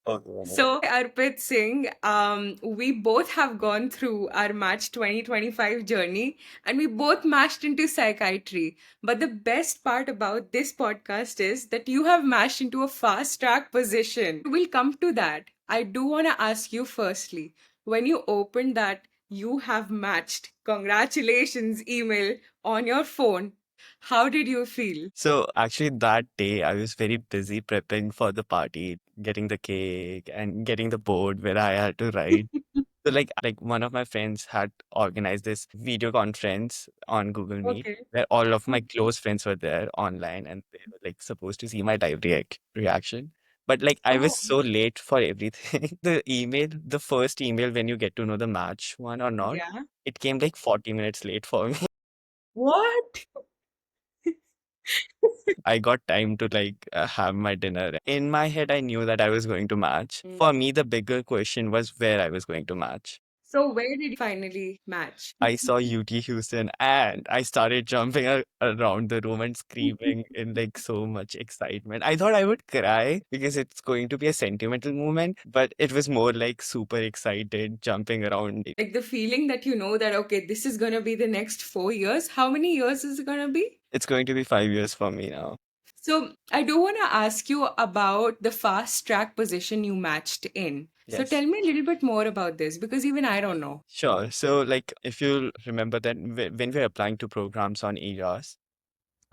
Okay. So, Arpit Singh, we both have gone through our Match 2025 journey and we both matched into psychiatry. But the best part about this podcast is that you have matched into a fast track position. We'll come to that. I do want to ask you firstly, when you opened that you have matched, congratulations email on your phone, how did you feel? So actually that day I was very busy prepping for the party, getting the cake and getting the board where I had to write. So like one of my friends had organized this video conference on Google Meet Okay. where all of my close friends were there online and they were like supposed to see my live reaction. But like I was Oh, so late for everything. The first email when you get to know the match one or not, yeah. it came like 40 minutes late for me. What? I got time to have my dinner. In my head, I knew that I was going to match. Mm. For me, the bigger question was where I was going to match. So where did you finally match? I saw UT Houston and I started jumping around the room and screaming in like so much excitement. I thought I would cry because it's going to be a sentimental moment, but it was more like super excited, jumping around. Like the feeling that you know that, okay, this is going to be the next 4 years. How many years is it going to be? It's going to be 5 years for me now. So I do want to ask you about the fast track position you matched in. So Yes. tell me a little bit more about this because even I don't know. Sure. So, like, if you remember that when we're applying to programs on ERAS,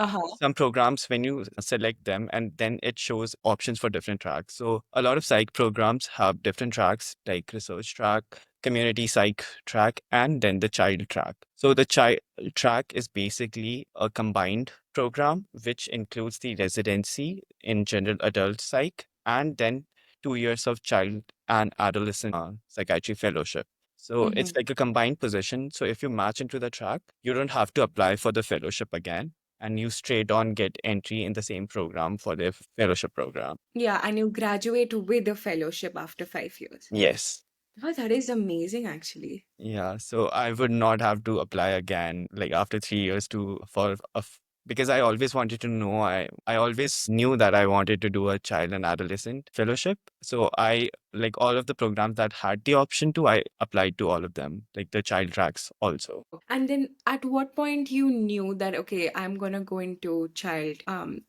Uh-huh. some programs, when you select them, and then it shows options for different tracks. So a lot of psych programs have different tracks like research track, community psych track, and then the child track. So the child track is basically a combined program which includes the residency in general adult psych and then 2 years of child and adolescent psychiatry fellowship. So it's Hmm. like a combined position. So if you match into the track, you don't have to apply for the fellowship again and you straight on get entry in the same program for the fellowship program. Yeah, and you graduate with a fellowship after 5 years. Yes. Oh, that is amazing, actually. Yeah. So I would not have to apply again, like after 3 years because I always wanted to know, I always knew that I wanted to do a child and adolescent fellowship. So I, like all of the programs that had the option to, I applied to all of them, like the child tracks also. And then at what point you knew that, okay, I'm gonna go into child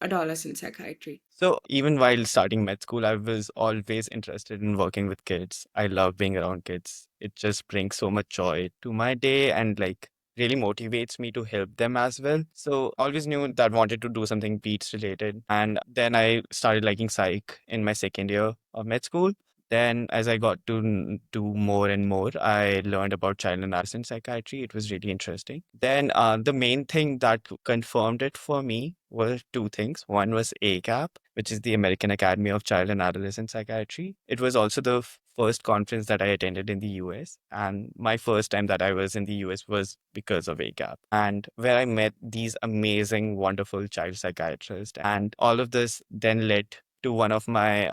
adolescent psychiatry? So even while starting med school, I was always interested in working with kids. I love being around kids. It just brings so much joy to my day and like really motivates me to help them as well. So always knew that wanted to do something beats related. And then I started liking psych in my second year of med school. Then as I got to do more and more, I learned about child and adolescent psychiatry. It was really interesting. Then the main thing that confirmed it for me were two things. One was ACAP, which is the American Academy of Child and Adolescent Psychiatry. It was also the first conference that I attended in the US. And my first time that I was in the US was because of ACAP, and where I met these amazing, wonderful child psychiatrists. And all of this then led to one of my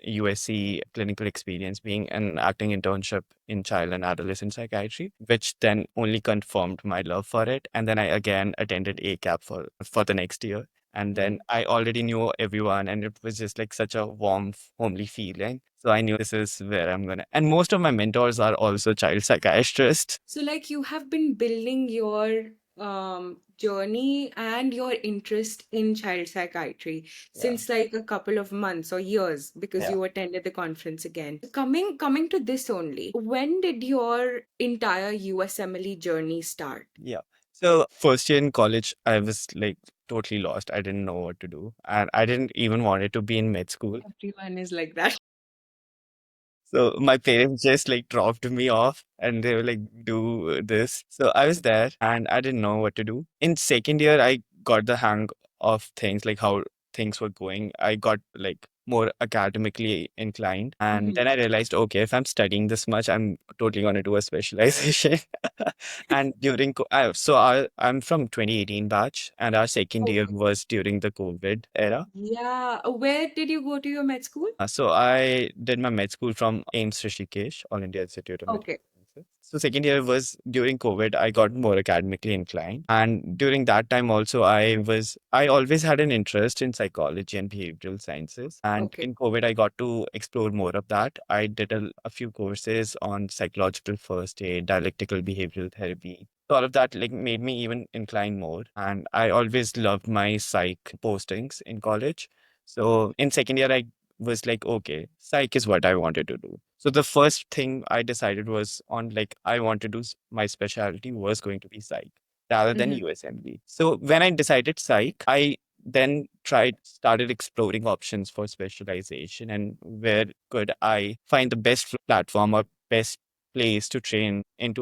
USC clinical experience being an acting internship in child and adolescent psychiatry, which then only confirmed my love for it. And then I again attended ACAP for the next year. And then Mm. I already knew everyone, and it was just like such a warm, homely feeling. So I knew this is where I'm gonna. And most of my mentors are also child psychiatrists. So, like, you have been building your journey and your interest in child psychiatry Yeah. since like a couple of months or years because Yeah. you attended the conference again. Coming to this only, when did your entire USMLE journey start? Yeah. So first year in college, I was like totally lost. I didn't know what to do, and I didn't even wanted to be in med school. Everyone is like that. So my parents just like dropped me off and they were like, do this. So I was there and I didn't know what to do. In second year, I got the hang of things, like how things were going. I got like more academically inclined. And then Mhm. I realized, okay, if I'm studying this much, I'm totally going to do a specialization. And I'm from 2018 batch and our second year Okay. was during the COVID era. Yeah. Where did you go to your med school? So I did my med school from AIIMS Rishikesh, All India Institute of Medical Okay. Sciences. So second year was during COVID. I got more academically inclined, and during that time also, I always had an interest in psychology and behavioral sciences. And Okay. in COVID, I got to explore more of that. I did a few courses on psychological first aid, dialectical behavioral therapy. So all of that like made me even incline more. And I always loved my psych postings in college. So in second year, I was like, okay, psych is what I wanted to do. So the first thing I decided was on like I want to do my specialty was going to be psych rather than Hmm. USMLE. So when I decided psych, I then started exploring options for specialization and where could I find the best platform or best place to train into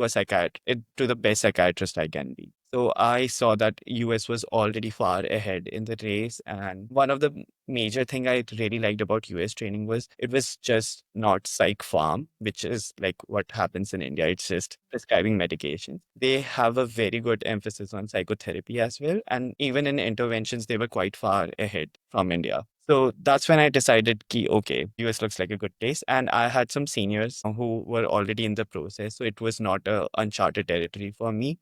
to the best psychiatrist I can be. So I saw that US was already far ahead in the race. And one of the major thing I really liked about US training was it was just not psych farm, which is like what happens in India. It's just prescribing medication. They have a very good emphasis on psychotherapy as well. And even in interventions, they were quite far ahead from India. So that's when I decided, ki, okay, US looks like a good place. And I had some seniors who were already in the process. So it was not a uncharted territory for me.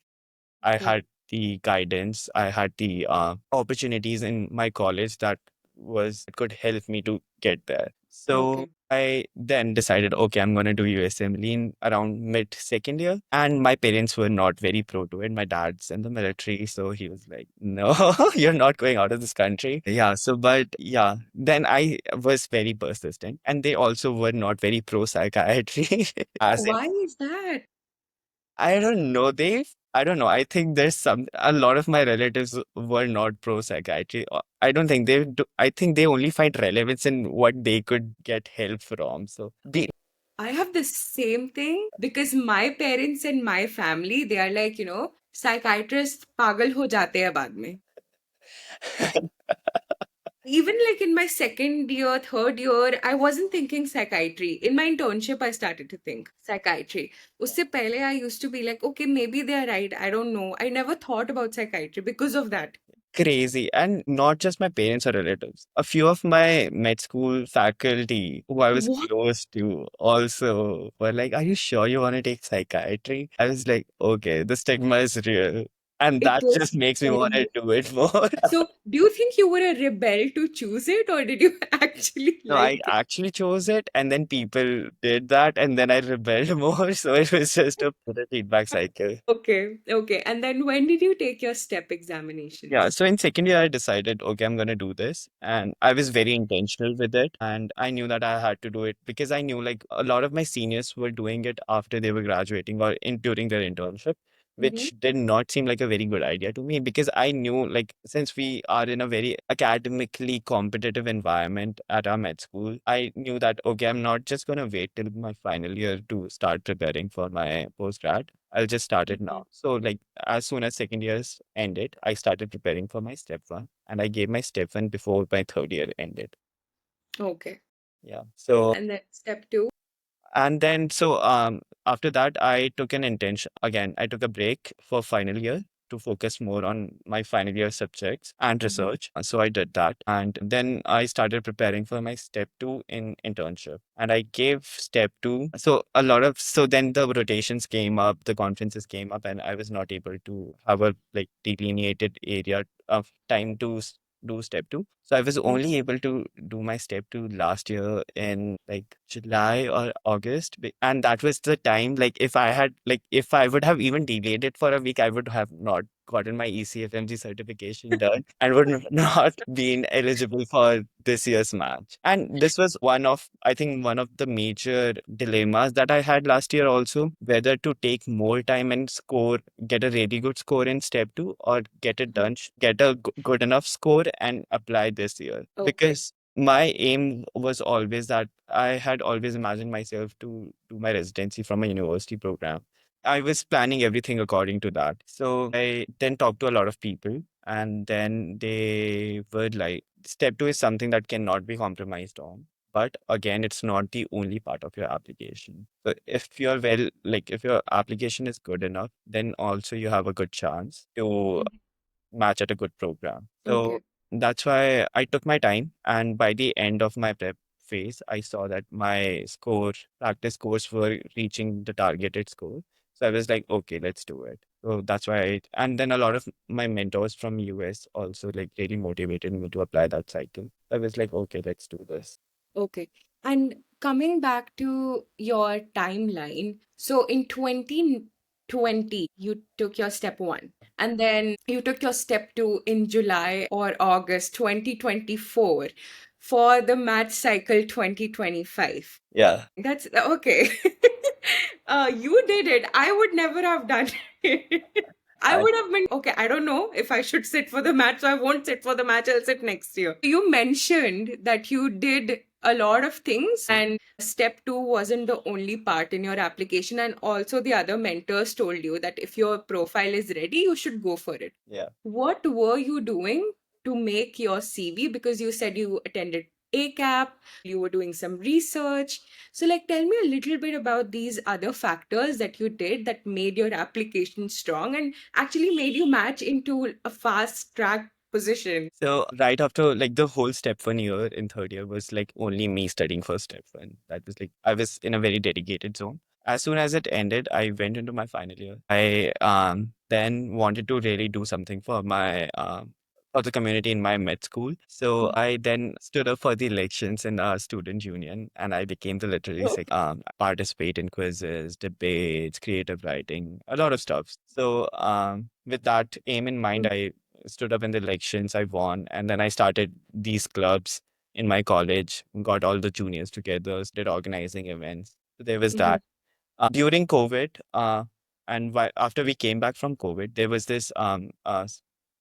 I Okay. had the guidance, I had the opportunities in my college that could help me to get there. So Okay. I then decided, okay, I'm going to do USMLE in around mid second year. And my parents were not very pro to it. My dad's in the military. So he was like, no, you're not going out of this country. Yeah. So, but yeah, then I was very persistent. And they also were not very pro psychiatry, as in Why is that? I don't know. I don't know. I think a lot of my relatives were not pro psychiatry. I don't think they do. I think they only find relevance in what they could get help from. So, I have the same thing because my parents and my family, they are like, psychiatrists pagal ho jate hai baad mein. Even like in my second year, third year, I wasn't thinking psychiatry. In my internship, I started to think psychiatry. Usse pehle, I used to be like, okay, maybe they're right. I don't know. I never thought about psychiatry because of that. crazy. And not just my parents or relatives. A few of my med school faculty who I was What? close to also were like, are you sure you want to take psychiatry? I was like, okay, the stigma is real. And It that is just makes me want to very. do it more. So, do you think you were a rebel to choose it, or did you actually No, I like it? actually chose it, and then people did that, and then I rebelled more. So it was just a feedback cycle. Okay, okay. And then when did you take your step Yeah, examinations? so in second year, I decided, okay, I'm gonna do this, and I was very intentional with it, and I knew that I had to do it because I knew like a lot of my seniors were doing it after they were graduating or in during their internship, Mm-hmm. which did not seem like a very good idea to me because I knew like since we are in a very academically competitive environment at our med school, I knew that okay, I'm not just gonna wait till my final year to start preparing for my postgrad. I'll just start it Mm-hmm. now. So like as soon as second years ended, I started preparing for my step one and I gave my step one before my third year ended. Okay. Yeah. So And then step two. and then, after that, I took an intention again. I took a break for final year to focus more on my final year subjects and Mm-hmm. research. So I did that. And then I started preparing for my step two in internship. And I gave step two. So then the rotations came up, the conferences came up, and I was not able to have a like delineated area of time to do step two. So I was only able to do my step two last year in like July or August. And that was the time, like, if I would have even delayed it for a week, I would have not gotten my ECFMG certification done and would not been eligible for this year's match. And this was I think, one of the major dilemmas that I had last year also, whether to take more time and get a really good score in step two or get it Mm-hmm. done, get a good enough score and apply this year. Okay. Because my aim was always that I had always imagined myself to do my residency from a university program. I was planning everything according to that. So I then talked to a lot of people, and then they were like, step two is something that cannot be compromised on. But again, it's not the only part of your application. So if your application is good enough, then also you have a good chance to Mhm. match at a good program. So Okay. that's why I took my time. And by the end of my prep, phase, I saw that my practice scores were reaching the targeted score. So I was like, okay, let's do it. So that's why and then a lot of my mentors from US also like really motivated me to apply that cycle. I was like, okay, let's do this. Okay. And coming back to your timeline, so in 2020, you took your step one, and then you took your step two in July or August 2024 for the math cycle 2025. Yeah. That's okay. You did it. I would never have done it. I I would have been okay. I don't know if I should sit for the match, so I won't sit for the match. I'll sit next year. You mentioned that you did a lot of things, and step two wasn't the only part in your application. And also, the other mentors told you that if your profile is ready, you should go for it. yeah. What were you doing to make your CV? Because you said you attended ACAP, you were doing some research. So, like, tell me a little bit about these other factors that you did that made your application strong and actually made you match into a fast track position. So right after like the whole step 1 year in third year was like only me studying for step one. That was like I was in a very dedicated zone. As soon as it ended, I went into my final year. I then wanted to really do something for the community in my med school. So Mhm. I then stood up for the elections in our student union and I became the literary Oh. participate in quizzes, debates, creative writing, a lot of stuff. So with that aim in mind, I stood up in the elections, I won, and then I started these clubs in my college, got all the juniors together, started organizing events. So there was Mhm. that. During COVID, and after we came back from COVID, there was this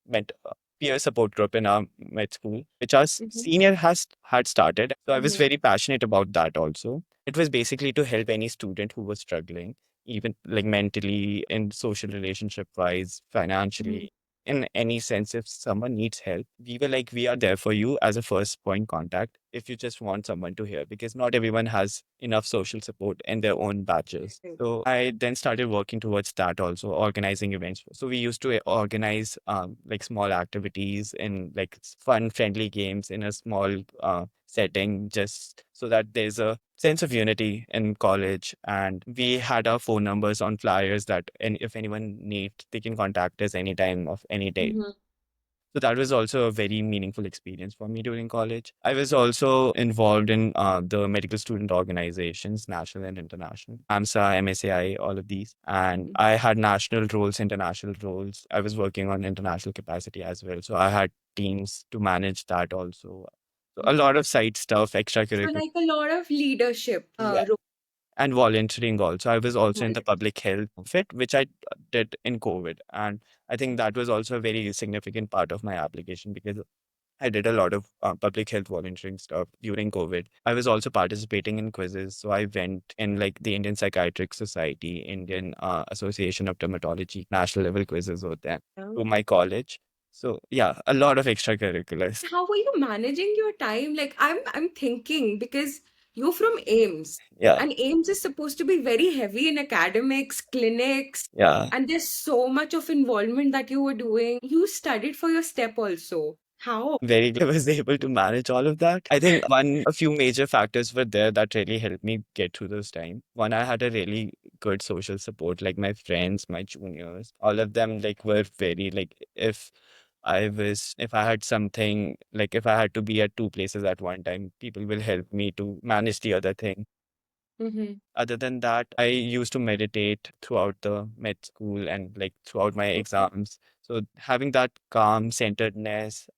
met, peer support group in our med school, which our Mhm. senior has had started. So I was Mhm. very passionate about that also. It was basically to help any student who was struggling, even like mentally, in social relationship wise, Mhm. financially. In any sense, if someone needs help, we were like, we are there for you as a first point contact if you just want someone to hear, because not everyone has enough social support in their own batches. Right. So I then started working towards that also, organizing events. So we used to organize like small activities in like fun, friendly games in a small setting, just so that there's a sense of unity in college. And we had our phone numbers on flyers that, and if anyone needs, they can contact us anytime of any day. Mhm. So that was also a very meaningful experience for me during college. I was also involved in the medical student organizations, national and international, AMSA, MSAI, all of these. And Mhm. I had national roles, international roles. I was working on international capacity as well. So I had teams to manage that also. So a Mhm. lot of side stuff, So, extracurricular. like a lot of leadership Yeah. role. And volunteering also. I was also in the Volunteer. public health fit, which I did in COVID. And I think that was also a very significant part of my application because I did a lot of public health volunteering stuff during COVID. I was also participating in quizzes. So I went in like the Indian Psychiatric Society, Indian Association of Dermatology, national level quizzes with them through my college. So yeah, a lot of extracurriculars. How were you managing your time? Like I'm thinking because you're from AIIMS Yeah, and AIIMS is supposed to be very heavy in academics, clinics, yeah. and there's so much of involvement that you were doing. You studied for your step also. How? Very glad I was able to manage all of that. I think a few major factors were there that really helped me get through those time. One, I had a really good social support, like my friends, my juniors, all of them like were very like if I had something like if I had to be at two places at one time, people will help me to manage the other thing. Mm-hmm. Other than that, I used to meditate throughout the med school and like throughout my exams. So having that calm centeredness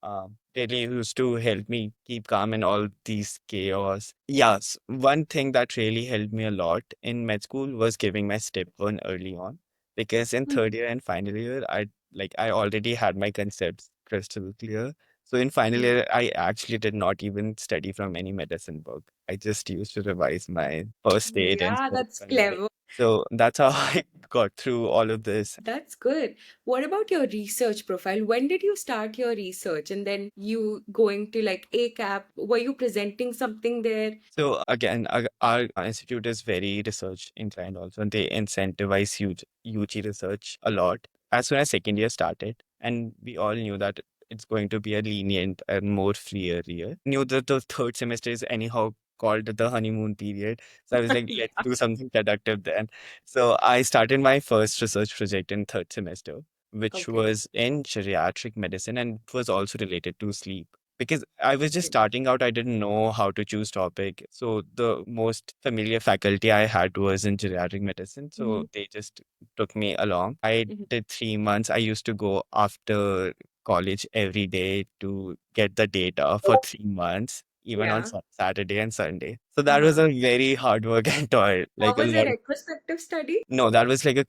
really used to help me keep calm in all these chaos. Yes, one thing that really helped me a lot in med school was giving my step one early on, because in third year and final year, I already had my concepts crystal clear. So in final year, I actually did not even study from any medicine book. I just used to revise my first aid and Yeah, stuff that's only. clever. So that's how I got through all of this. That's good. What about your research profile? When did you start your research? And then you going to like ACAP? Were you presenting something there? So again, our institute is very research inclined also, and they incentivize huge UG research a lot. As soon as second year started, and we all knew that it's going to be a lenient and more freer year. Knew that the third semester is anyhow called the honeymoon period. So I was like, let's Yeah. do something productive then. So I started my first research project in third semester, which Okay. was in geriatric medicine and it was also related to sleep. Because I was just Okay. starting out, I didn't know how to choose topic. So the most familiar faculty I had was in geriatric medicine. So Mhm. they just took me along. I Mhm. did 3 months. I used to go after college every day to get the data for 3 months, even on Yeah. Saturday and Sunday. So that was Uh-huh. a very hard work and toil, like What a was a lot. retrospective study? No, that was like a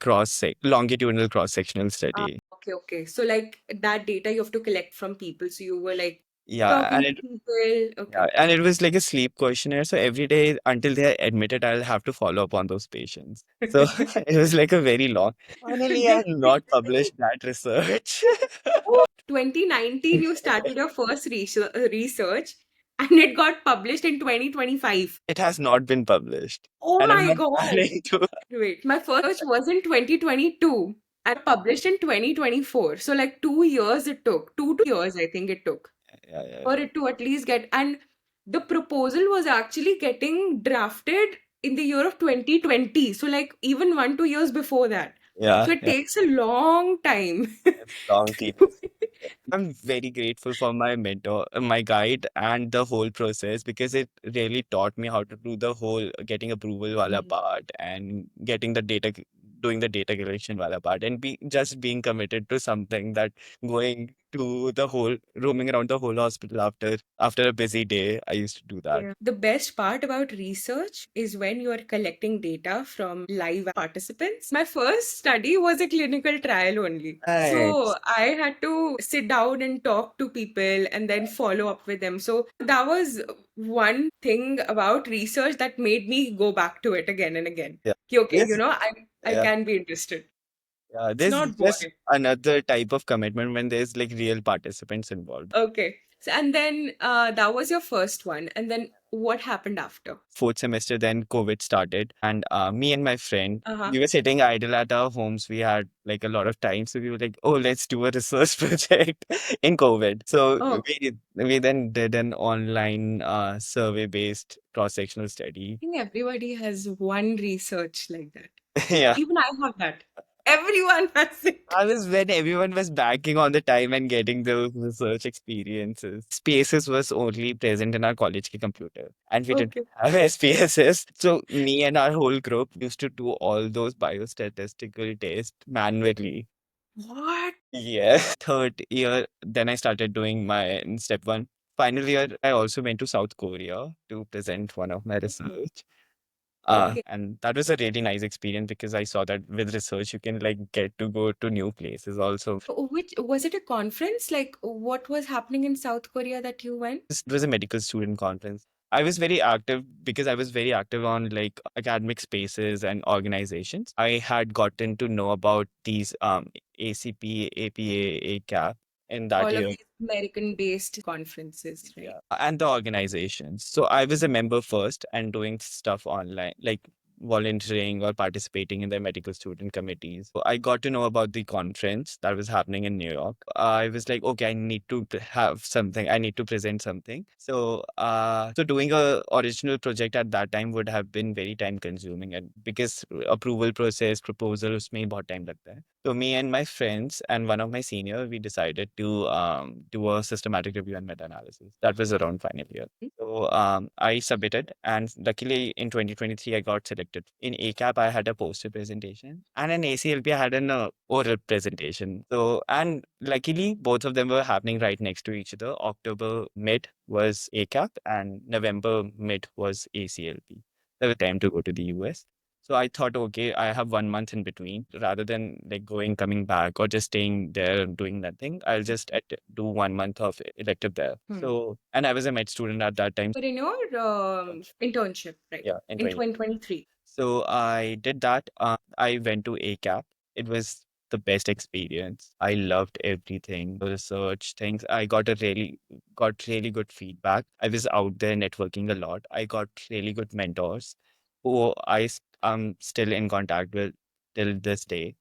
longitudinal cross-sectional study. Okay, okay. So like that data you have to collect from people. So you were like Yeah, talking to people. yeah, Okay. and it was like a sleep questionnaire. So every day until they are admitted, I'll have to follow up on those patients. So it was like a very long. Finally, I Did have not published that research. oh, 2019 you started your first research and it got published in 2025. It has not been published, Oh and I'm my not God. planning to. Wait, my first was in 2022 and published in 2024. So like 2 years it took. 2 to 3 years I think it took Yeah, yeah, for it to at least get, and the proposal was actually getting drafted in the year of 2020. So like even 1 2 years before that. yeah, So it yeah. takes a long time. It's long tedious. I'm very grateful for my mentor, my guide, and the whole process because it really taught me how to do the whole getting approval wala Mm. part and getting the data, doing the data collection wala part, and just being committed to something that going to the whole roaming around the whole hospital after a busy day. I used to do that. Yeah. The best part about research is when you are collecting data from live participants. My first study was a clinical trial only. So Nice. I had to sit down and talk to people and then follow up with them. So that was one thing about research that made me go back to it again and again. Yeah. Okay, okay, Yes. I Yeah. can be interested. Yeah. It's There's not just boring. another type of commitment when there's like real participants involved. Okay. So, and then that was your first one. And then what happened after? Fourth semester, then COVID started, and me and my friend, Uh-huh. we were sitting idle at our homes. We had like a lot of time, so we were like, "Oh, let's do a research project in COVID." So Oh, we then did an online survey-based cross-sectional study. think everybody has one research like that. Yeah. Even I have that. Everyone has it. That was when everyone was banking on the time and getting the research experiences. Spaces was only present in our college ki computer, and we didn't Okay. have SPSS. So me and our whole group used to do all those biostatistical tests manually. What? Yeah. Third year, then I started doing my step one. Final year, I also went to South Korea to present one of my research. Okay. And that was a really nice experience because I saw that with research, you can like get to go to new places also. Which was it a conference? Like what was happening in South Korea that you went? It was a medical student conference. I was very active because I was very active on like academic spaces and organizations. I had gotten to know about these ACP, APA, ACAP in that All of year. these American-based conferences, right? Yeah, and the organizations. So I was a member first and doing stuff online, like volunteering or participating in the medical student committees. So I got to know about the conference that was happening in New York. I was like, okay, I need to have something. I need to present something. So doing a original project at that time would have been very time consuming, and because approval process, proposals, में बहुत time लगता है. So me and my friends and one of my senior, we decided to do a systematic review and meta-analysis. That was around final year. So I submitted, and luckily in 2023 I got selected. In ACAP I had a poster presentation, and in ACLP I had an oral presentation. So and luckily both of them were happening right next to each other. October mid was ACAP, and November mid was ACLP. There was time to go to the US. So I thought, okay, I have 1 month in between. Rather than like going, coming back, or just staying there and doing nothing, I'll just do 1 month of elective there. Hmm. So, and I was a med student at that time. But in your internship, right? Yeah, in In 20. 2023. So I did that. I went to ACAP. It was the best experience. I loved everything, the research things. I got really good feedback. I was out there networking a lot. I got really good mentors who am still in contact with till this day.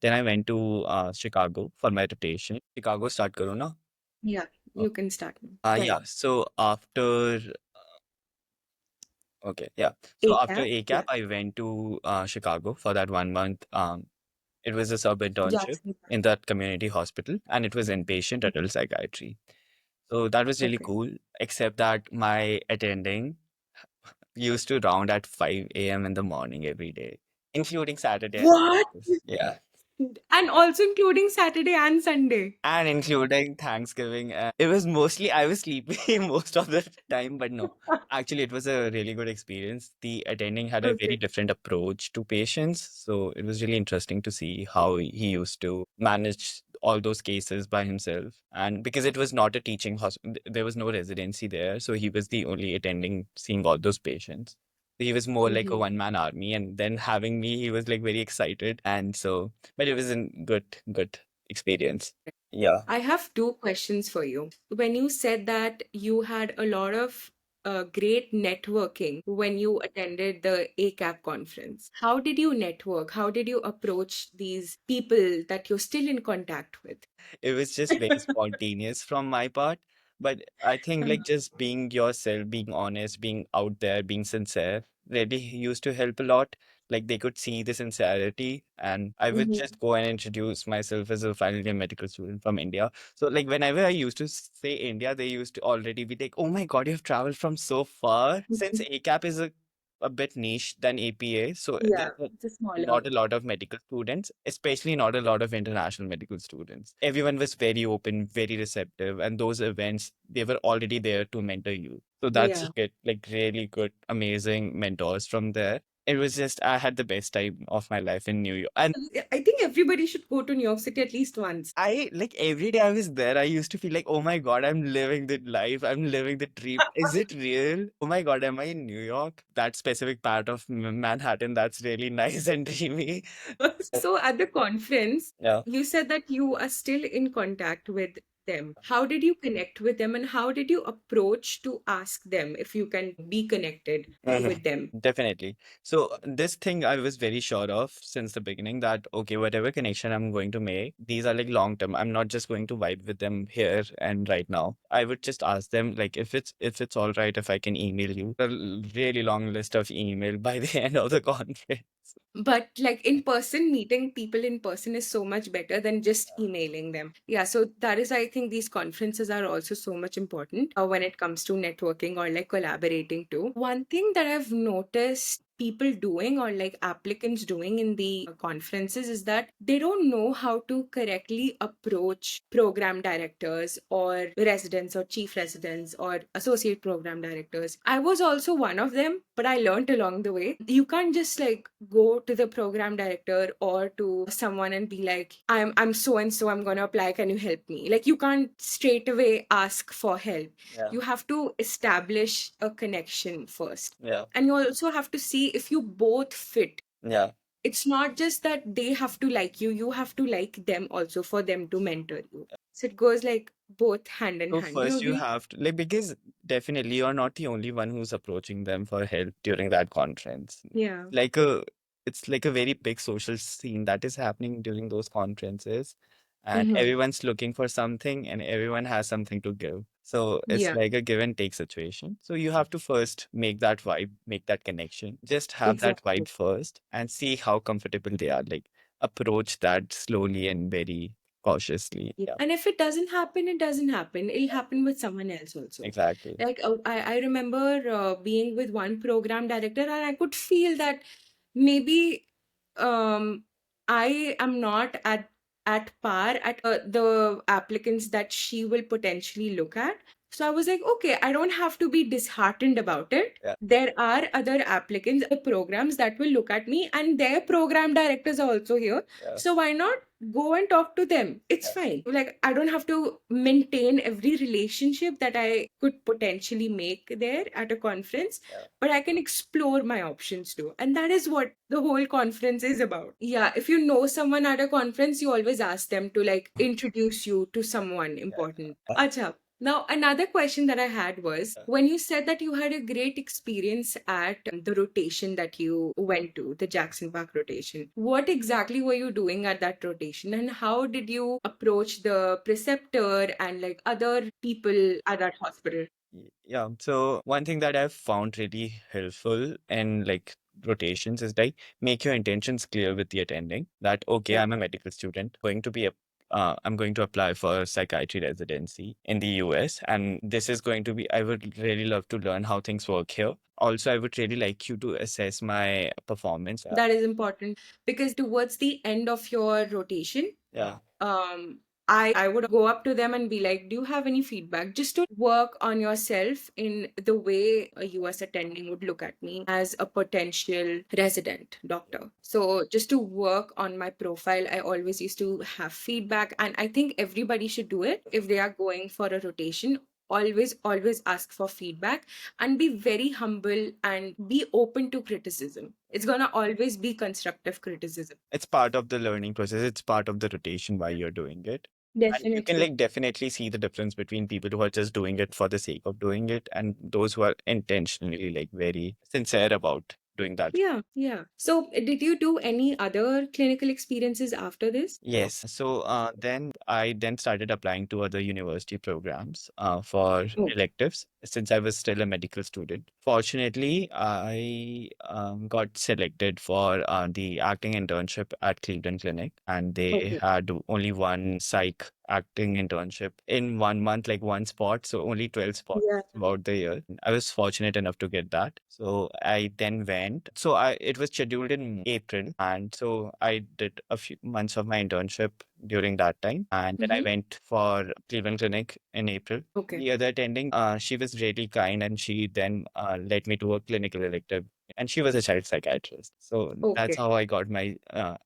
Then I went to Chicago for my rotation. Chicago start karo na? Yeah, Uh, you can start now. yeah. Right. So after Okay, yeah. So after ACAP? ACAP, Yeah. I went to Chicago for that 1 month. It was a sub internship Jackson. in that community hospital, and it was inpatient adult psychiatry. So that was really Okay. cool, except that my attending used to round at 5 a.m. in the morning every day, including Saturday and What? Sundays. Yeah. And also including Saturday and Sunday. And including Thanksgiving. It was mostly, I was sleepy most of the time, but no. Actually, it was a really good experience. The attending had a very Okay. different approach to patients. So it was really interesting to see how he used to manage all those cases by himself. And because it was not a teaching hospital, there was no residency there. So he was the only attending seeing all those patients. He was more like a Mhm. one-man army. And then having me, he was like very excited. And so, but it was a good experience. Yeah. I have two questions for you. When you said that you had a lot of great networking when you attended the ACAP conference, how did you network? How did you approach these people that you're still in contact with? It was just very spontaneous from my part. But I think like just being yourself, being honest, being out there, being sincere really used to help a lot. Like they could see the sincerity, and I would Mhm. just go and introduce myself as a final year medical student from India. So like whenever I used to say India, they used to already be like, "Oh my God, you've traveled from so far." Since Mhm. ACAP is a bit niche than APA, so Yeah, there's it's a smaller. not a lot of medical students, especially not a lot of international medical students. Everyone was very open, very receptive, and those events, they were already there to mentor you. So that's Yeah. get like really good, amazing mentors from there. It was just I had the best time of my life in New York. And I think everybody should go to New York City at least once. I like every day I was there, I used to feel like, oh my God, I'm living the life. I'm living the dream. Is it real? Oh my God, am I in New York? That specific part of Manhattan, that's really nice and dreamy. So at the conference, Yeah. you said that you are still in contact with them. How did you connect with them and how did you approach to ask them if you can be connected with them? Definitely. So this thing I was very sure of since the beginning that okay, whatever connection I'm going to make, these are like long term. I'm not just going to vibe with them here and right now. I would just ask them like if it's all right if I can email you. Really long list of email by the end of the conference. But like in person, meeting people in person is so much better than just emailing them. Yeah, so that is, I think these conferences are also so much important when it comes to networking or like collaborating too. One thing that I've noticed people doing or like applicants doing in the conferences is that they don't know how to correctly approach program directors or residents or chief residents or associate program directors. I was also one of them, but I learned along the way. You can't just like go to the program director or to someone and be like, I'm so and so, I'm gonna apply, can you help me? Like you can't straight away ask for help. Yeah. You have to establish a connection first. Yeah. And you also have to see if you both fit. Yeah. It's not just that they have to like you have to like them also for them to mentor you. So it goes like both hand in So hand. Do you first you agree? have to like because definitely you're not the only one who's approaching them for help during that conference. Yeah. Like a it's like a very big social scene that is happening during those conferences and Hmm. everyone's looking for something and everyone has something to give. So it's Yeah, like a give and take situation. So you have to first make that vibe, make that connection. Just have that exactly. vibe first and see how comfortable they are. Like approach that slowly and very cautiously. Yeah. Yeah, And if it doesn't happen, it doesn't happen. It'll happen with someone else also. exactly. Like I remember being with one program director, and I could feel that maybe um, I am not at par at the applicants that she will potentially look at. So I was like, okay, I don't have to be disheartened about it. Yeah. There are other applicants, other programs that will look at me, and their program directors are also here. Yeah. So why not go and talk to them? It's fine. Like, I don't have to maintain every relationship that I could potentially make there at a conference, Yeah. but I can explore my options too. And that is what the whole conference is about. Yeah, if you know someone at a conference, you always ask them to like introduce you to someone important. Acha. Now, another question that I had was when you said that you had a great experience at the rotation that you went to, the Jackson Park rotation, what exactly were you doing at that rotation and how did you approach the preceptor and like other people at that hospital? Yeah. So one thing that I've found really helpful in like rotations is like make your intentions clear with the attending that okay, Yeah. I'm a medical student going to be a I'm going to apply for psychiatry residency in the US, and this is going to be I would really love to learn how things work here. Also, I would really like you to assess my performance. That is important because towards the end of your rotation, Yeah. um I would go up to them and be like, do you have any feedback, just to work on yourself in the way a US attending would look at me as a potential resident doctor. So just to work on my profile, I always used to have feedback, and I think everybody should do it if they are going for a rotation. Always ask for feedback and be very humble and be open to criticism. It's going to always be constructive criticism. It's part of the learning process. It's part of the rotation why you're doing it. And you can Definitely. like definitely see the difference between people who are just doing it for the sake of doing it and those who are intentionally like very sincere about doing that. Yeah, yeah. So, did you do any other clinical experiences after this? Yes. So then I then started applying to other university programs for Oh, electives since I was still a medical student. Fortunately, I got selected for the acting internship at Cleveland Clinic, and they okay. had only one psych acting internship in 1 month, like one spot. So only 12 spots Yeah. throughout the year. I was fortunate enough to get that. So I then went. So I it was scheduled in April. And so I did a few months of my internship during that time. And then I Mm-hmm. went for Cleveland Clinic in April. Okay. The other attending, she was really kind and she then led me to a clinical elective, and she was a child psychiatrist. So that's Okay. how I got my,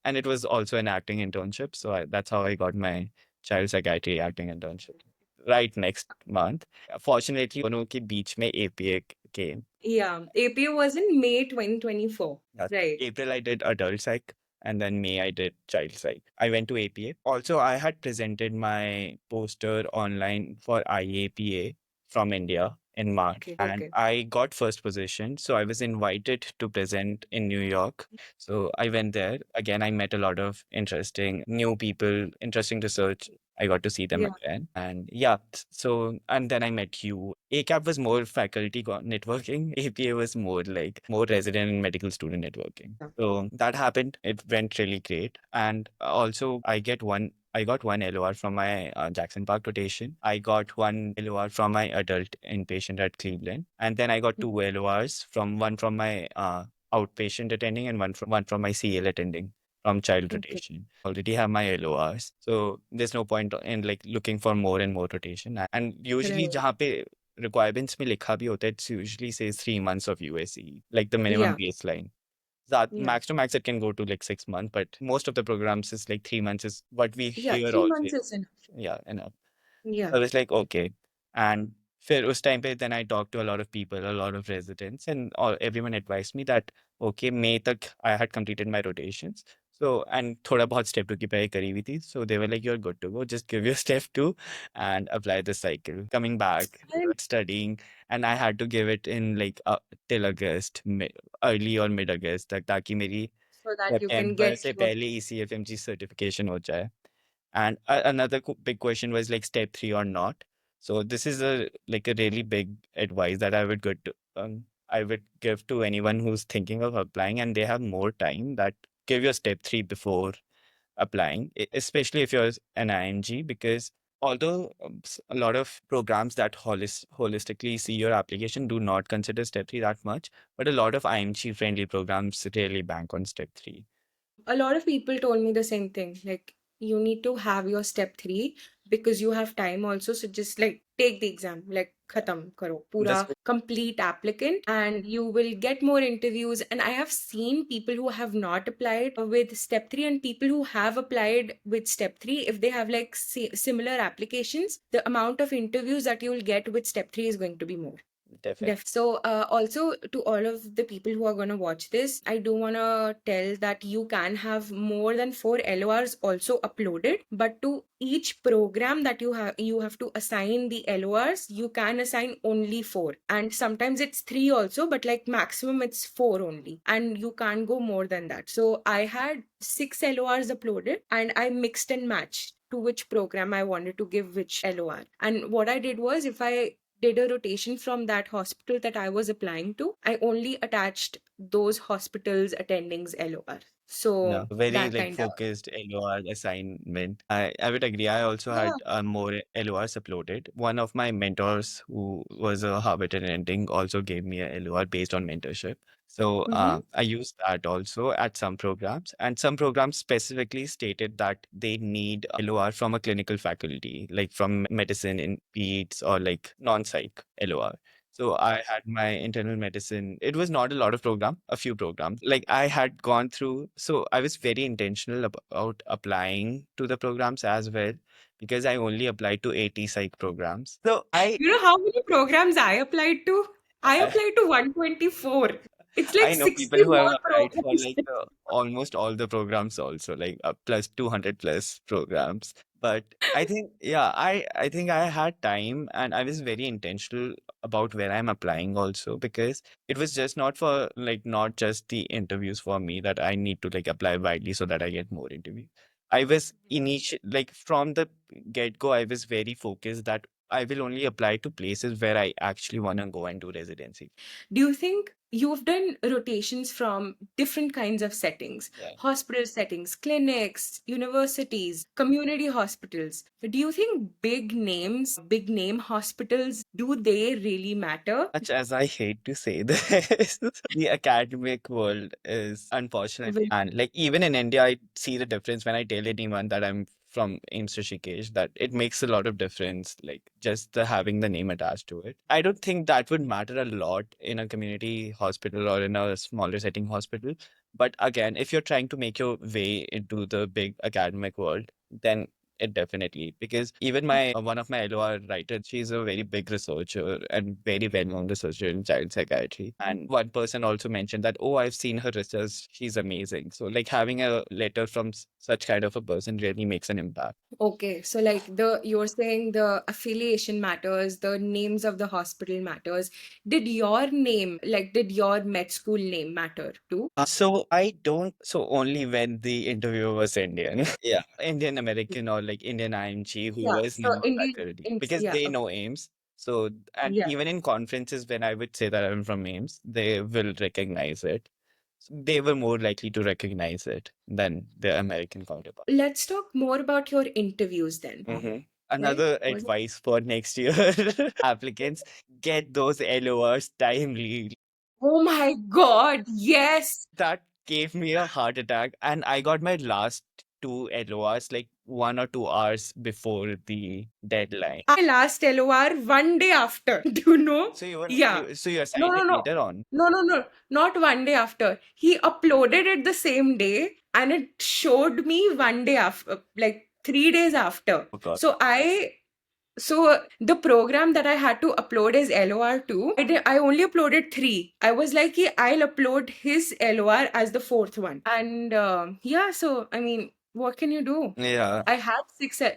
and it was also an acting internship. So that's how I got my child psychiatry acting internship right next month. Fortunately, दोनों के बीच में APA came. Yeah. APA was in May 2024. Yeah. Right. April, I did adult psych, and then May, I did child psych. I went to APA. Also, I had presented my poster online for IAPA from India in March, Okay. and Okay. I got first position. So I was invited to present in New York. So I went there. Again, I met a lot of interesting new people, interesting research. I got to see them Yeah. again. And yeah, so, and then I met you. ACAP was more faculty networking. APA was more resident and medical student networking. Yeah. So that happened. It went really great. And also, I got one LOR from my Jackson Park rotation. I got one LOR from my adult inpatient at Cleveland. And then I got two LORs one from my outpatient attending and one from my CL attending from child Okay. rotation. Already have my LORs. So there's no point in like looking for more and more rotation. And usually Right. जहाँ पे requirements में लिखा भी होता है, it usually says 3 months of USE, like the minimum Yeah. baseline. That Yeah. max to max it can go to like 6 months, but most of the programs is like 3 months is what we Yeah. hear 3 months always. is enough. Yeah, enough. Yeah. I was like, okay. And फिर उस time पे then I talked to a lot of people, a lot of residents, and everyone advised me that okay, May तक I had completed my rotations. So and थोड़ा बहुत step 2 की पढ़ाई करी हुई थी. So they were like, you're good to go. Just give your step 2 and apply the cycle. Coming back, And studying, and I had to give it in like till August, early or mid August तक ताकि मेरी so that you can September get से your पहले ECFMG certification हो जाए. And another big question was like step 3 or not. So this is a like a really big advice that I would give to anyone who's thinking of applying and they have more time, that give your step 3 before applying, especially if you're an IMG, because although a lot of programs that holistically see your application do not consider step 3 that much, but a lot of IMG friendly programs really bank on step 3. a lot of people told me the same thing. Like, you need to have your step 3 because you have time also. So just like take the exam, like khatam karo, That's pura complete applicant, and you will get more interviews. And I have seen people who have not applied with step 3 and people who have applied with step 3. If they have like similar applications, the amount of interviews that you will get with step 3 is going to be more. definitely So, also to all of the people who are going to watch this, I do want to tell that you can have more than 4 LORs also uploaded, but to each program that you have to assign the LORs, you can assign only 4. And sometimes it's 3 also, but like maximum it's 4 only. And you can't go more than that. So I had 6 LORs uploaded and I mixed and matched to which program I wanted to give which LOR. And what I did was, if I did a rotation from that hospital that I was applying to, I only attached those hospitals attendings LOR. Yeah, So very that like kind of, focused LOR assignment. I would agree. I also yeah. had more LORs uploaded. One of my mentors, who was a Harvard attending, also gave me a LOR based on mentorship. So Mm-hmm. I used that also at some programs, and some programs specifically stated that they need LOR from a clinical faculty, like from medicine in peds or like non-psych LOR. So I had my internal medicine. It was not a lot of program, a few programs. Like I had gone through, so I was very intentional about applying to the programs as well because I only applied to 80 psych programs. So You know how many programs I applied to? I I applied to 124. It's like I know people 60 who have more applied for programs. like almost all the programs also, like plus 200 plus programs. But I think, yeah, I think I had time and I was very intentional about where I'm applying also because it was just not for like not just the interviews for me that I need to like apply widely so that I get more interviews. I was initial like from the get go, I was very focused that I will only apply to places where I actually want to go and do residency. Do you think you've done rotations from different kinds of settings, Yeah. hospital settings, clinics, universities, community hospitals? Do you think big name hospitals, do they really matter? Much as I hate to say this, the academic world is unfortunately, Will- and like even in India, I see the difference when I tell anyone that I'm from AIIMS Rishikesh, that it makes a lot of difference, like just the having the name attached to it. I don't think that would matter a lot in a community hospital or in a smaller setting hospital. But again, if you're trying to make your way into the big academic world, then it definitely, because even my one of my LOR writers, she's a very big researcher and very well-known researcher in child psychiatry. And one person also mentioned that, oh, I've seen her research. She's amazing. So like having a letter from such kind of a person really makes an impact. Okay, so like you're saying the affiliation matters, the names of the hospital matters. Did your med school name matter too? So I don't, so only when the interviewer was Indian. Yeah. Indian American or like Indian IMG who Yeah, was so non indeed, faculty because yeah, they okay. know AIMS. So, and Yeah. even in conferences, when I would say that I'm from AIMS, they will recognize it. So they were more likely to recognize it than their American counterpart. Let's talk more about your interviews then. Right? Another Was it? advice for next year applicants, get those LORs timely. Oh my God, yes. That gave me a heart attack, and I got my last two LORs like 1 or 2 hours before the deadline. My last LOR 1 day after. Do you know? So you were Yeah. so you No, assigned no, it no. later on. No, no, no. Not 1 day after. He uploaded it the same day and it showed me 1 day after, like 3 days after. Oh God. So the program that I had to upload is LOR2. I only uploaded three. I was like, "Ki, I'll upload his LOR as the fourth one." And yeah, so I mean, what can you do? Yeah. I had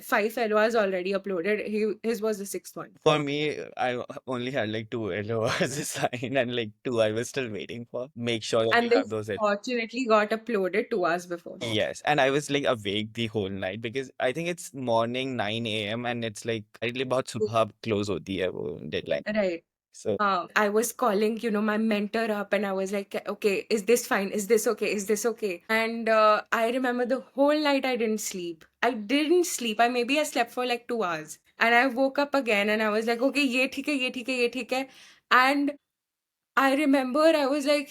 five LORs already uploaded. His was the sixth one. For me, I only had like two LORs assigned, and like two I was still waiting for. Make sure that you And they have those. fortunately got uploaded 2 hours before. Yes, and I was like awake the whole night because I think it's morning 9 a.m. and it's like really about subh close hoti hai wo deadline. Right. So I was calling, my mentor up and I was like, okay, is this fine? Is this okay? Is this okay? And I remember the whole night I didn't sleep. I slept for like 2 hours. And I woke up again and I was like, okay, ye theek hai, ye theek hai, ye theek hai. And I remember I was like,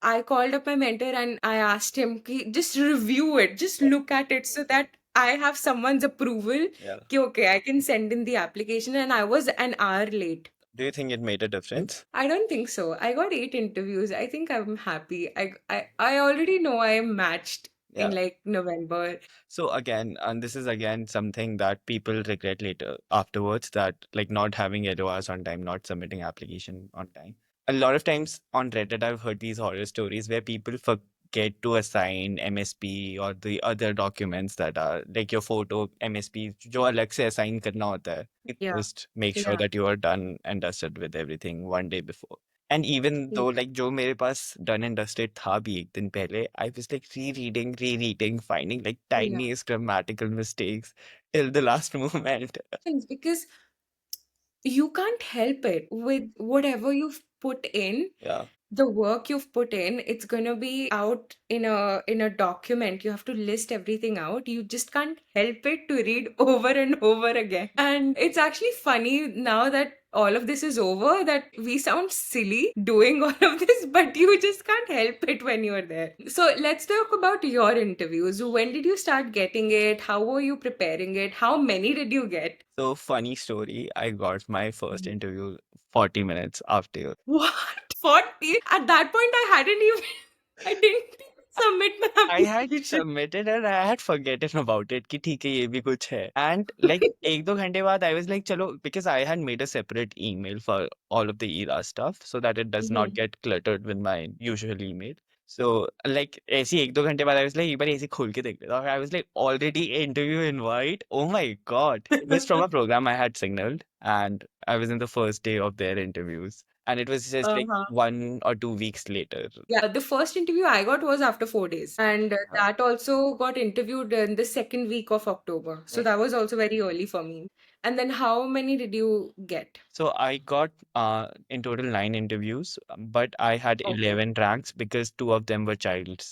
I called up my mentor and I asked him, just review it, just look at it so that I have someone's approval. yeah. Okay, I can send in the application. And I was an hour late. Do you think it made a difference? I don't think so. I got 8 interviews. I think I'm happy. I already know I am matched in Yeah. like November. So again, and this is again something that people regret later afterwards, that like not having LORs on time, not submitting application on time. A lot of times on Reddit, I've heard these horror stories where people forget to assign MSP or the other documents that are like your photo MSP, जो अलग से assign करना होता है. Yeah. Just make sure Yeah. that you are done and dusted with everything one day before. And even Yeah. though like जो मेरे पास done and dusted था भी एक दिन पहले, I was like rereading, finding like Yeah. tiniest grammatical mistakes till the last moment. Because you can't help it with whatever you've put in. Yeah. The work you've put in, it's gonna be out in a document. You have to list everything out. You just can't help it to read over and over again. And it's actually funny now that all of this is over that we sound silly doing all of this, but you just can't help it when you're there. So let's talk about your interviews. When did you start getting it? How were you preparing it? How many did you get? So funny story, I got my first Mhm. interview 40 minutes after. What? 40? At that point, I hadn't even, I didn't submit my I had application. submitted and I had forgotten about it कि ठीक है ये भी कुछ है. And like एक दो घंटे बाद I was like चलो, because I had made a separate email for all of the ERA stuff so that it does not Mhm. get cluttered with my usual email. So like ऐसे ही एक दो घंटे बाद I was like एक बार ऐसे खोल के देख लेता हूँ. I was like already interview invite. Oh my God. It was from a program I had signaled and I was in the first day of their interviews. And it was just like Uh-huh. 1 or 2 weeks later. Yeah, the first interview I got was after 4 days. And Uh, that also got interviewed in the second week of October. So that was also very early for me. And then how many did you get? So I got in total 9 interviews, but I had Okay. 11 tracks because two of them were child's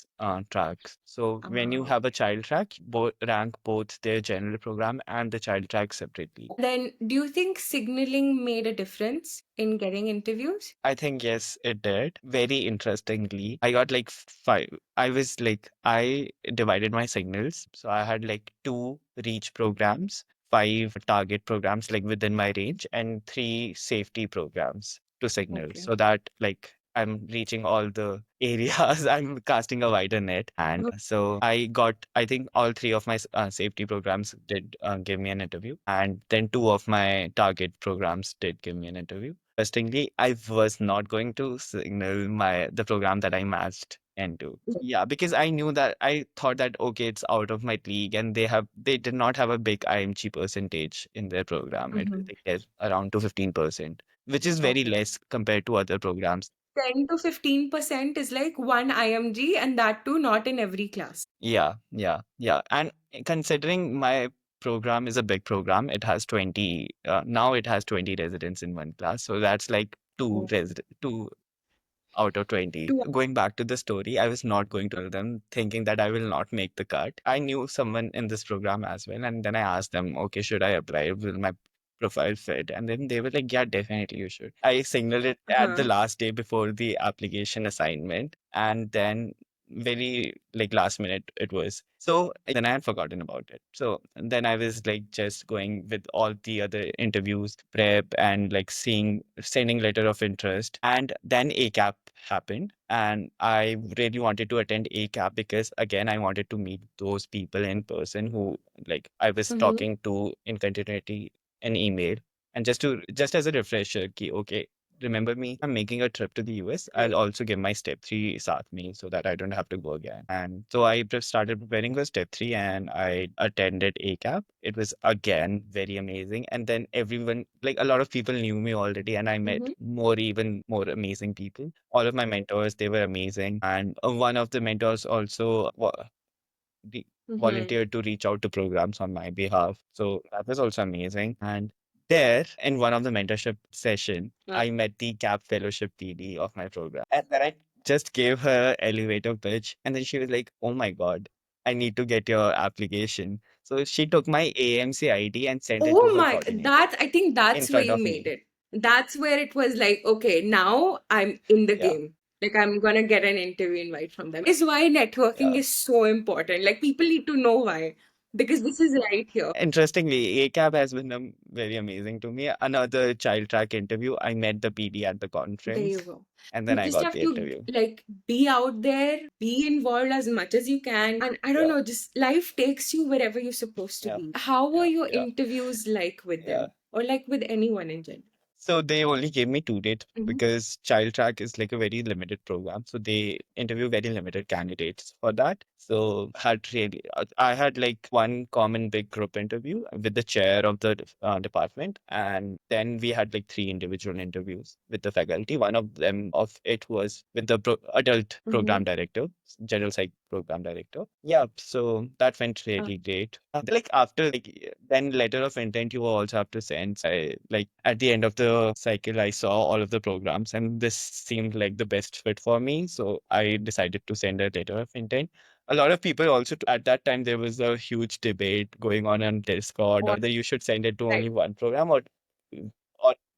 tracks. So when you Ah. have a child track, both rank both their general program and the child track separately. Then do you think signaling made a difference in getting interviews? I think yes, it did. Very interestingly, I got like five. I was like, I divided my signals. So I had like two reach programs, five target programs like within my range, and three safety programs to signal Okay. so that like I'm reaching all the areas. I'm casting a wider net. And so I got, I think all three of my safety programs did give me an interview. And then two of my target programs did give me an interview. Interestingly, I was not going to signal the program that I matched into. Yeah, because I knew that I thought that okay, it's out of my league, and they did not have a big IMG percentage in their program. It was Mhm. like around to 15%, which is very Okay. less compared to other programs. 10 to 15% is like one IMG, and that too not in every class. Yeah, yeah, yeah. And considering my program is a big program, it has 20, now it has 20 residents in one class. So that's like Oh. two out of 20. Two. Going back to the story, I was not going to tell them, thinking that I will not make the cut. I knew someone in this program as well. And then I asked them, okay, should I apply? Will my profile fit? And then they were like, yeah, definitely you should. I signaled it at the Uh-huh. last day before the application assignment. And then very like last minute it was. So then I had forgotten about it. So then I was like just going with all the other interviews, prep, and like sending letter of interest. And then ACAP happened. And I really wanted to attend ACAP because again I wanted to meet those people in person who like I was Mhm. talking to in continuity an email. And just as a refresher, ki, okay, remember me, I'm making a trip to the US. I'll also give my step three Sath me so that I don't have to go again. And so I just started preparing for step three and I attended ACAP. It was again very amazing. And then everyone, like a lot of people knew me already and I met Mhm. even more amazing people. All of my mentors, they were amazing. And one of the mentors also Mhm. volunteered to reach out to programs on my behalf. So that was also amazing. And there, in one of the mentorship session, I met the CAP fellowship PD of my program. And then I just gave her elevator pitch. And then she was like, oh my God, I need to get your application. So she took my AMC ID and sent it to Oh her my, coordinator that's, I think in that's where front you of made me. it. That's where it was like, okay, now I'm in the Yeah. game. Like I'm gonna get an interview invite from them. Is why networking Yeah. is so important. Like people need to know why. Because this is right here. Interestingly, ACAP has been very amazing to me. Another child track interview, I met the PD at the There you conference go. and then You I just got have the to interview. like be out there, be involved as much as you can. And I don't Yeah, know, just life takes you wherever you're supposed to yeah, be. How were your yeah, interviews like with yeah. them? Or like with anyone in general? So they only gave me 2 dates Mhm. because Child Track is like a very limited program. So they interview very limited candidates for that. So I had like one common big group interview with the chair of the department, and then we had like three individual interviews with the faculty. One of them of it was with the adult program Mhm. director, general psych program director. Yeah, so that went really great. Like after like then letter of intent you also have to send. I like at the end of the cycle I saw all of the programs and this seemed like the best fit for me. So I decided to send a letter of intent. A lot of people also at that time there was a huge debate going on Discord On whether you should send it to right. only one program or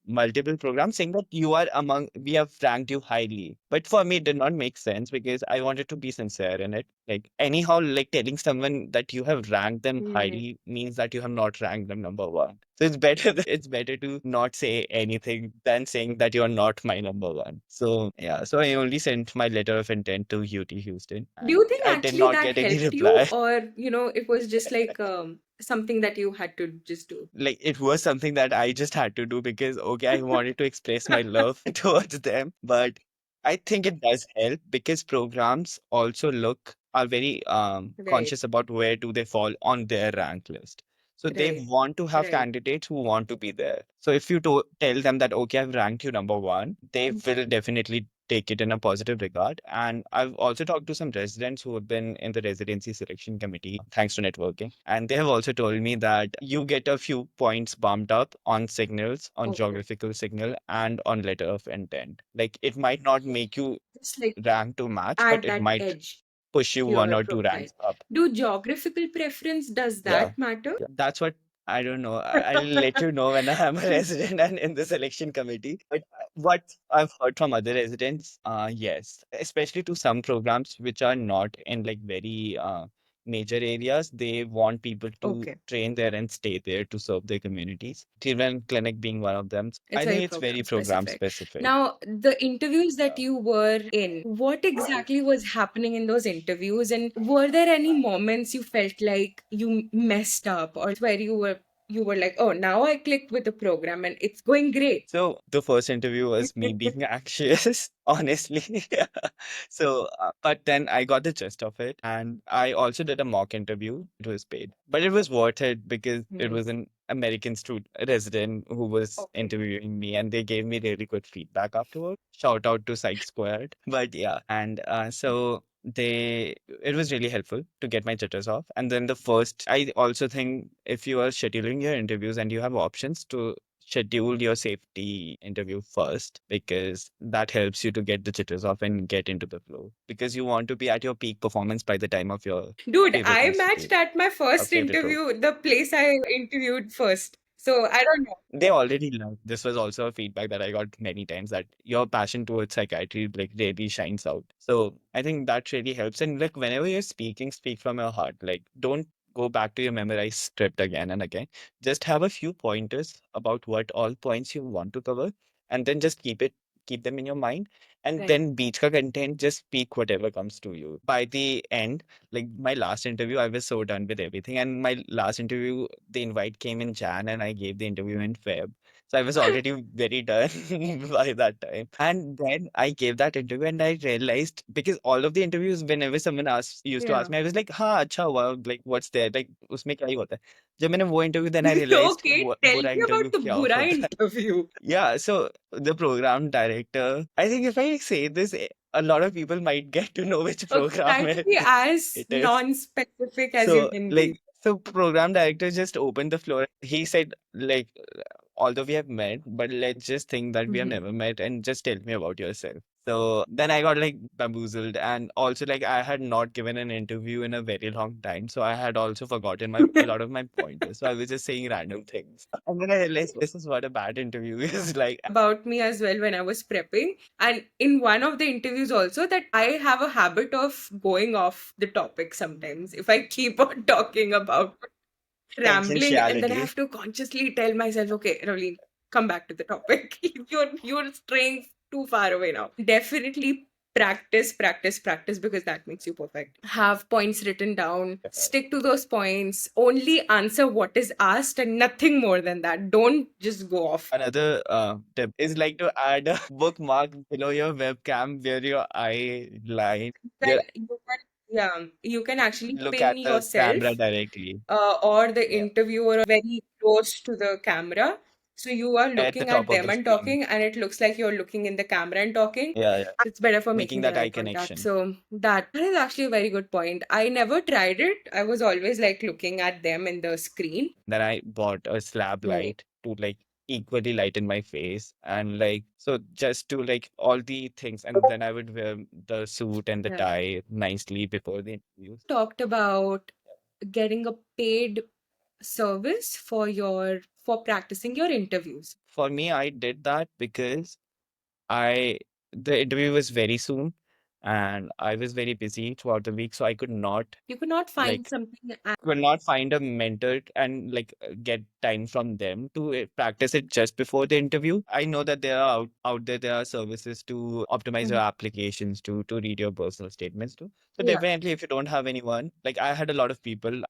multiple programs, saying that you are among we have ranked you highly. But for me it did not make sense because I wanted to be sincere in it. Like anyhow, like telling someone that you have ranked them Hmm. highly means that you have not ranked them number one. So it's better it's better to not say anything than saying that you're not my number one. So yeah, so I only sent my letter of intent to UT Houston Do and you think I did actually not that get any helped you, reply. or it was just like something that you had to just do? Like it was something that I just had to do because okay, I wanted to express my love towards them. But I think it does help because programs also are very Right, conscious about where do they fall on their rank list. So they right, want to have right. candidates who want to be there. So if you tell them that okay, I've ranked you number one, they will definitely take it in a positive regard. And I've also talked to some residents who have been in the residency selection committee thanks to networking. And they have also told me that you get a few points bumped up on signals, on Okay. geographical signal, and on letter of intent. Like it might not make you Just like rank to match, but add it that might edge push you to one your or two profile. ranks up. Do geographical preference, does Yeah. that matter? That's what I don't know. I'll let you know when I'm a resident and in the selection committee. But what I've heard from other residents, yes, especially to some programs which are not in like very major areas, they want people to Okay. train there and stay there to serve their communities. Children clinic being one of them. It's I very think it's very program program specific. specific. Now, the interviews that Yeah. you were in, what exactly was happening in those interviews? And were there any moments you felt like you messed up, or where you were like, oh, now I clicked with the program and it's going great? So the first interview was me being anxious, honestly. But then I got the gist of it, and I also did a mock interview. It was paid, but it was worth it because it Hmm. was an American student resident who was Okay. interviewing me, and they gave me really good feedback afterward. Shout out to Psych Squared. But yeah, and so it was really helpful to get my jitters off. And then I also think if you are scheduling your interviews and you have options to schedule your safety interview first because that helps you to get the jitters off and get into the flow because you want to be at your peak performance by the time of your Dude, favorite I matched institute at my or first favorite program. interview, the place I interviewed first. So I don't know. They already love. This was also a feedback that I got many times that your passion towards psychiatry like really shines out. So I think that really helps. And like whenever you're speaking, speak from your heart. Like don't go back to your memorized script again and again. Just have a few pointers about what all points you want to cover, and then just keep them in your mind. And Right. then beach ka content, just speak whatever comes to you. By the end, like my last interview, I was so done with everything. And my last interview, the invite came in Jan and I gave the interview in Feb. So I was already very done by that time. And then I gave that interview and I realized because all of the interviews, whenever someone used to ask Yeah. me, I was like, हाँ अच्छा हुआ, like what's there, like उसमें क्या ही होता है. जब मैंने वो interview, then I realized Okay, tell बुरा me interview about the क्या Bura होता है. interview. Yeah, so the program director, I think if I say this, a lot of people might get to know which Okay, program try to be as it is. non-specific as you So, can be. like, so program director just opened the floor. He said, like, although we have met, but let's just think that we have Mhm. never met and just tell me about yourself. So then I got like bamboozled, and also like I had not given an interview in a very long time, so I had also forgotten my a lot of my pointers. So I was just saying random things, and then I realized this is what a bad interview is like. About me as well when I was prepping. And in one of the interviews, also, that I have a habit of going off the topic sometimes. If I keep on talking about rambling, and then I Tangentiality. have to consciously tell myself, okay, Ravleen, come back to the topic. You're straying too far away now. Definitely practice, practice, practice, because that makes you perfect. Have points written down, stick to those points, only answer what is asked and nothing more than that. Don't just go off. Another tip is like to add a bookmark below your webcam where your eye line, your Yeah, you can actually look pin at the camera yourself directly. or the Yeah. interviewer very close to the camera. So you are At the looking top at of them the and screen. talking, and it looks like you're looking in the camera and talking. Yeah, yeah. It's better for Making making the that eye eye contact. connection. So that is actually a very good point. I never tried it. I was always like looking at them in the screen. Then I bought a slab Right. light to like equally lighten my face and like so just to like all the things, and then I would wear the suit and the Yeah. tie nicely before the interviews. Talked about getting a paid service for practicing your interviews. For me, I did that because I the interview was very soon and I was very busy throughout the week, so I could not You could not find like something. could not find a mentor and like get time from them to practice it just before the interview. I know that there are out there there are services to optimize your Mhm. applications to read your personal statements too. So Yeah. definitely if you don't have anyone, like I had a lot of people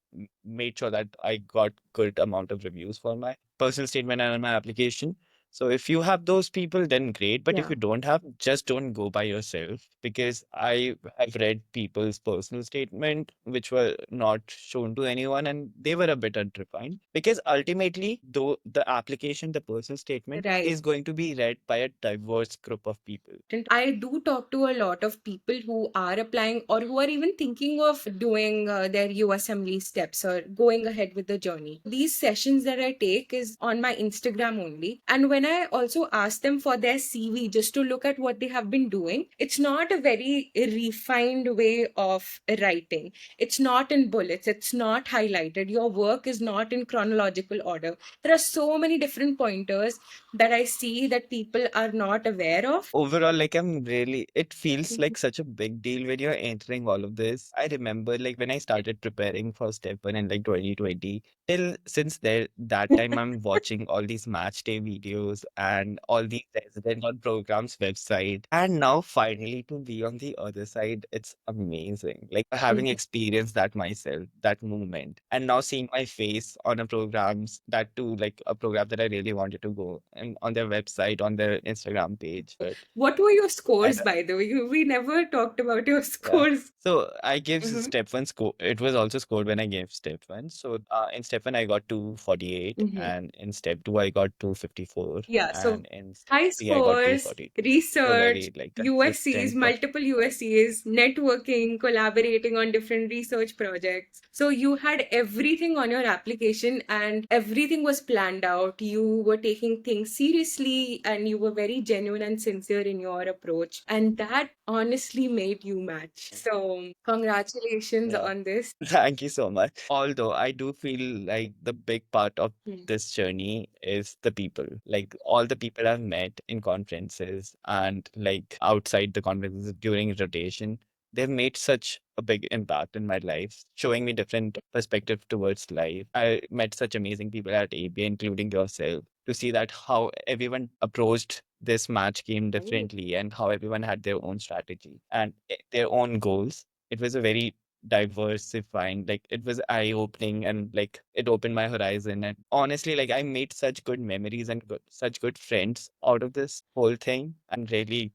made sure that I got good amount of reviews for my personal statement and my application. So if you have those people, then great. But if Yeah. you don't have, just don't go by yourself because I have read people's personal statement which were not shown to anyone and they were a bit unrefined. Because ultimately, though the application, the personal statement Right. is going to be read by a diverse group of people. And I do talk to a lot of people who are applying or who are even thinking of doing their USMLE steps or going ahead with the journey. These sessions that I take is on my Instagram only. And when I also ask them for their CV just to look at what they have been doing, it's not a very refined way of writing. It's not in bullets, it's not highlighted. Your work is not in chronological order. There are so many different pointers that I see that people are not aware of. Overall, like it feels like such a big deal when you're entering all of this. I remember like when I started preparing for step one in like 2020, till since there that time I'm watching all these match day videos and all these resident on programs website. And now finally to be on the other side, it's amazing. Like having experienced that myself, that moment, and now seeing my face on a programs that too, like a program that I really wanted to go and on their website, on their Instagram page. But What were your I scores, don't, by the way? We never talked about your yeah. scores. So I gave Mhm. step one score. It was also scored when I gave step one. So in step one, I got 248, Mhm. and in step two, I got 254, Yeah, so and in step high three, I got scores, 242. So research, very like USCs, consistent. multiple USCs, networking, collaborating on different research projects. So you had everything on your application and everything was planned out. You were taking things seriously and you were very genuine and sincere in your approach. And that honestly made you match. So, congratulations Yeah. on this. Thank you so much. Although I do feel like the big part of Hmm. this journey is the people. Like all the people I've met in conferences and like outside the conferences during rotation, they've made such a big impact in my life, showing me different perspective towards life. I met such amazing people at AB, including yourself, to see that how everyone approached this match game differently and how everyone had their own strategy and their own goals. It was a very diversifying, like it was eye opening and like it opened my horizon. And honestly, like I made such good memories and such good friends out of this whole thing. I'm really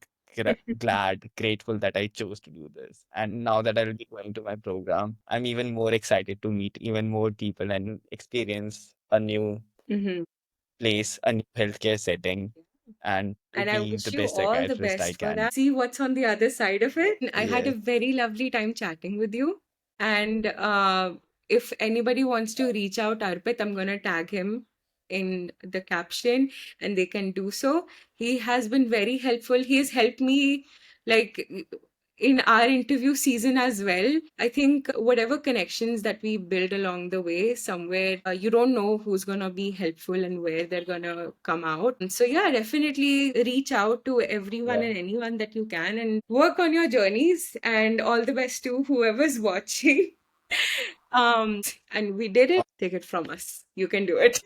glad, grateful that I chose to do this. And now that I'll be going to my program, I'm even more excited to meet even more people and experience a new Mhm. place, a new healthcare setting, and to And I be the wish you best all the psychiatrist I best for can. that. See what's on the other side of it. I had Yeah. a very lovely time chatting with you. And if anybody wants to reach out, Arpit, I'm going to tag him in the caption and they can do so. He has been very helpful. He has helped me like in our interview season as well. I think whatever connections that we build along the way, somewhere you don't know who's going to be helpful and where they're going to come out. And so, yeah, definitely reach out to everyone Yeah. and anyone that you can and work on your journeys. And all the best to whoever's watching. And we did it. Take it from us. You can do it.